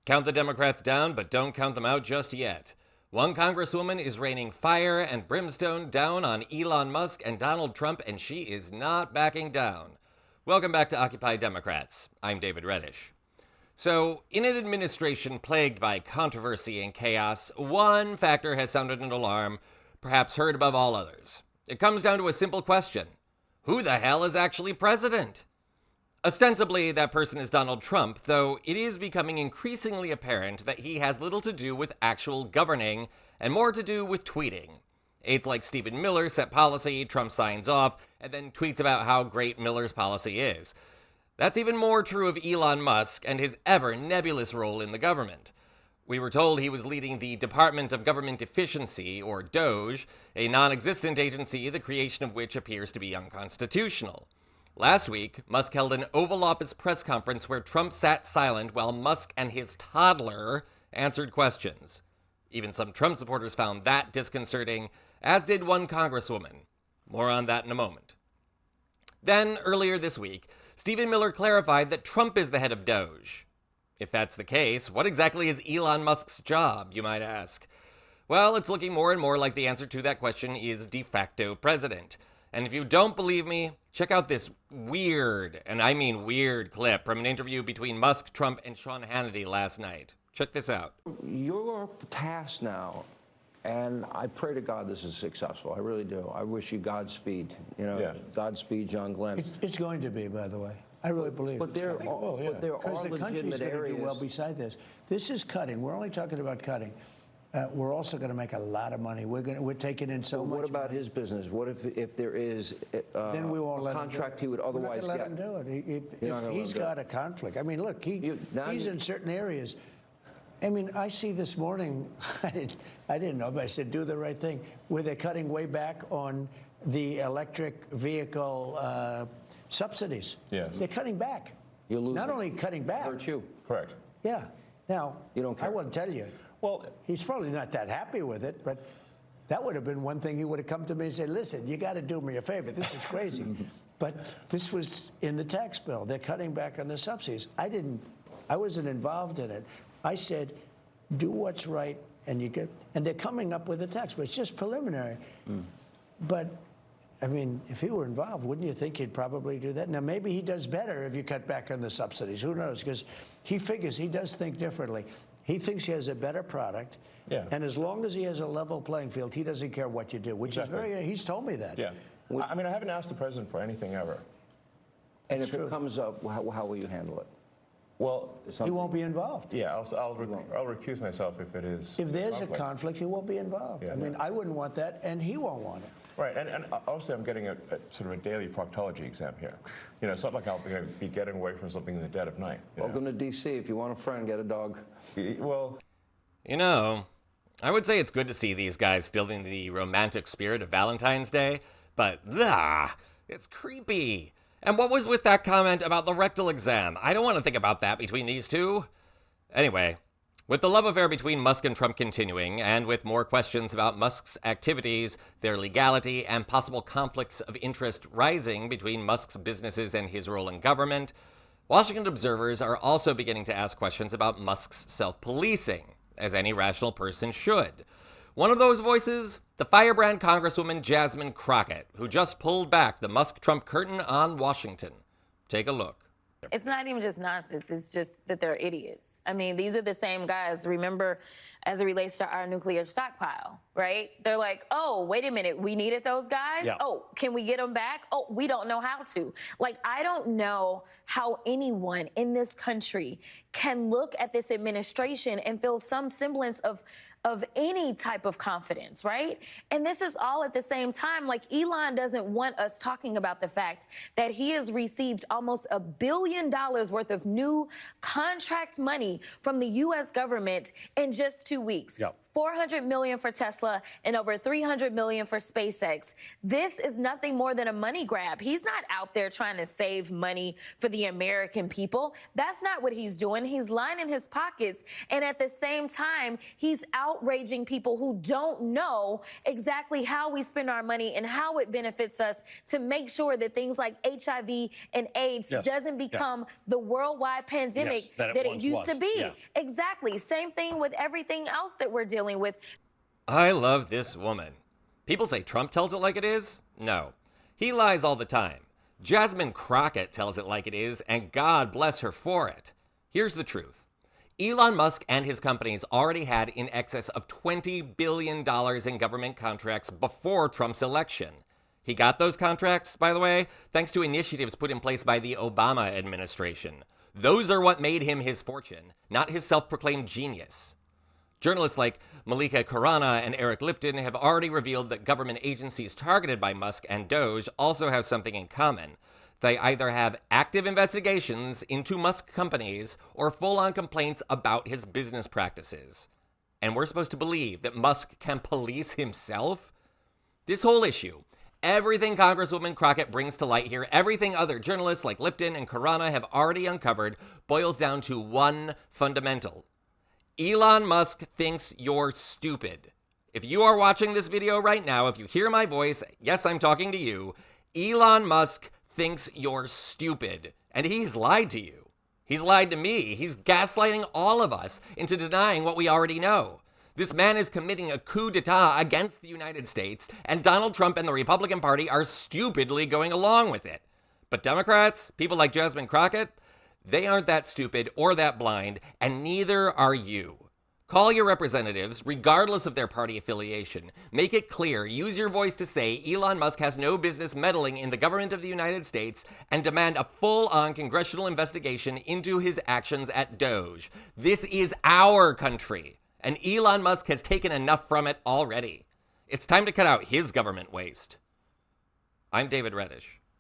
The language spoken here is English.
Count the Democrats down, but don't count them out just yet. One Congresswoman is raining fire and brimstone down on Elon Musk and Donald Trump, and she is not backing down. Welcome back to Occupy Democrats. I'm David Reddish. So, in an administration plagued by controversy and chaos, one factor has sounded an alarm, perhaps heard above all others. It comes down to a simple question. Who the hell is actually president? Ostensibly, that person is Donald Trump, though it is becoming increasingly apparent that he has little to do with actual governing and more to do with tweeting. Aides like Stephen Miller set policy, Trump signs off, and then tweets about how great Miller's policy is. That's even more true of Elon Musk and his ever nebulous role in the government. We were told he was leading the Department of Government Efficiency, or DOGE, a non-existent agency the creation of which appears to be unconstitutional. Last week, Musk held an Oval Office press conference where Trump sat silent while Musk and his toddler answered questions. Even some Trump supporters found that disconcerting, as did one Congresswoman. More on that in a moment. Then, earlier this week, Stephen Miller clarified that Trump is the head of DOGE. If that's the case, what exactly is Elon Musk's job, you might ask? Well, it's looking more and more like the answer to that question is de facto president. And if you don't believe me, check out this weird, and I mean weird, clip from an interview between Musk, Trump, and Sean Hannity last night. Check this out. Your task now, and I pray to God this is successful. I really do. I wish you Godspeed. Godspeed, John Glenn. It's going to be, by the way. I really believe but there are because the country's going to do well beside this. This is cutting. We're only talking about cutting. We're also going to make a lot of money. We're taking in so much. What about his business? What if there is then we won't a contract he would otherwise get? We're not going to let him do it. If he's got a conflict, I mean, look, he's in certain areas. I mean, I see this morning. I didn't know, but I said, do the right thing. Where they're cutting way back on the electric vehicle subsidies. Yes, they're cutting back. You lose. Not only cutting back. Hurt you. Correct. Yeah. Now, you don't care. I won't tell you. Well, he's probably not that happy with it, but that would have been one thing he would have come to me and said, listen, you got to do me a favor. This is crazy. But this was in the tax bill. They're cutting back on the subsidies. I wasn't involved in it. I said, do what's right, and they're coming up with a tax bill. It's just preliminary. But, I mean, if he were involved, wouldn't you think he'd probably do that? Now, maybe he does better if you cut back on the subsidies. Who knows? Because he figures he does think differently. He thinks he has a better product, and as long as he has a level playing field, he doesn't care what you do, which is he's told me that. Yeah. I mean, I haven't asked the president for anything ever. And if it comes up, how will you handle it? Well, he won't be involved. Yeah, I'll recuse myself if it is. If there's a conflict, he won't be involved. Yeah, I mean, I wouldn't want that, and he won't want it. Right, and obviously I'm getting a sort of a daily proctology exam here. It's not like I'll be getting away from something in the dead of night. Welcome to D.C. If you want a friend, get a dog. Well, I would say it's good to see these guys still in the romantic spirit of Valentine's Day, but it's creepy. And what was with that comment about the rectal exam? I don't want to think about that between these two. Anyway, with the love affair between Musk and Trump continuing, and with more questions about Musk's activities, their legality, and possible conflicts of interest rising between Musk's businesses and his role in government, Washington observers are also beginning to ask questions about Musk's self-policing, as any rational person should. One of those voices, the firebrand Congresswoman Jasmine Crockett, who just pulled back the Musk-Trump curtain on Washington. Take a look. It's not even just nonsense. It's just that they're idiots. I mean, these are the same guys, remember, as it relates to our nuclear stockpile, right? They're like, oh, wait a minute, we needed those guys? Yeah. Oh, can we get them back? Oh, we don't know how to. Like, I don't know how anyone in this country can look at this administration and feel some semblance of any type of confidence, right? And this is all at the same time. Like, Elon doesn't want us talking about the fact that he has received almost $1 billion worth of new contract money from the U.S. government in just 2 weeks. Yep. $400 million for Tesla. Tesla and over $300 million for SpaceX. This is nothing more than a money grab. He's not out there trying to save money for the American people. That's not what he's doing. He's lining his pockets, and at the same time, he's outraging people who don't know exactly how we spend our money and how it benefits us to make sure that things like HIV and AIDS doesn't become the worldwide pandemic that it used to be. Exactly. Same thing with everything else that we're dealing with. I love this woman. People say Trump tells it like it is. No, he lies all the time. Jasmine Crockett tells it like it is, and God bless her for it. Here's the truth. Elon Musk and his companies already had in excess of $20 billion in government contracts before Trump's election. He got those contracts, by the way, thanks to initiatives put in place by the Obama administration. Those are what made him his fortune, not his self-proclaimed genius. Journalists like Malika Khurana and Eric Lipton have already revealed that government agencies targeted by Musk and Doge also have something in common. They either have active investigations into Musk companies or full-on complaints about his business practices. And we're supposed to believe that Musk can police himself? This whole issue, everything Congresswoman Crockett brings to light here, everything other journalists like Lipton and Khurana have already uncovered, boils down to one fundamental. Elon Musk thinks you're stupid. If you are watching this video right now, if you hear my voice, yes, I'm talking to you, Elon Musk thinks you're stupid. And he's lied to you. He's lied to me. He's gaslighting all of us into denying what we already know. This man is committing a coup d'etat against the United States, and Donald Trump and the Republican Party are stupidly going along with it. But Democrats, people like Jasmine Crockett, they aren't that stupid or that blind, and neither are you. Call your representatives, regardless of their party affiliation. Make it clear, use your voice to say Elon Musk has no business meddling in the government of the United States, and demand a full-on congressional investigation into his actions at Doge. This is our country, and Elon Musk has taken enough from it already. It's time to cut out his government waste. I'm David Reddish.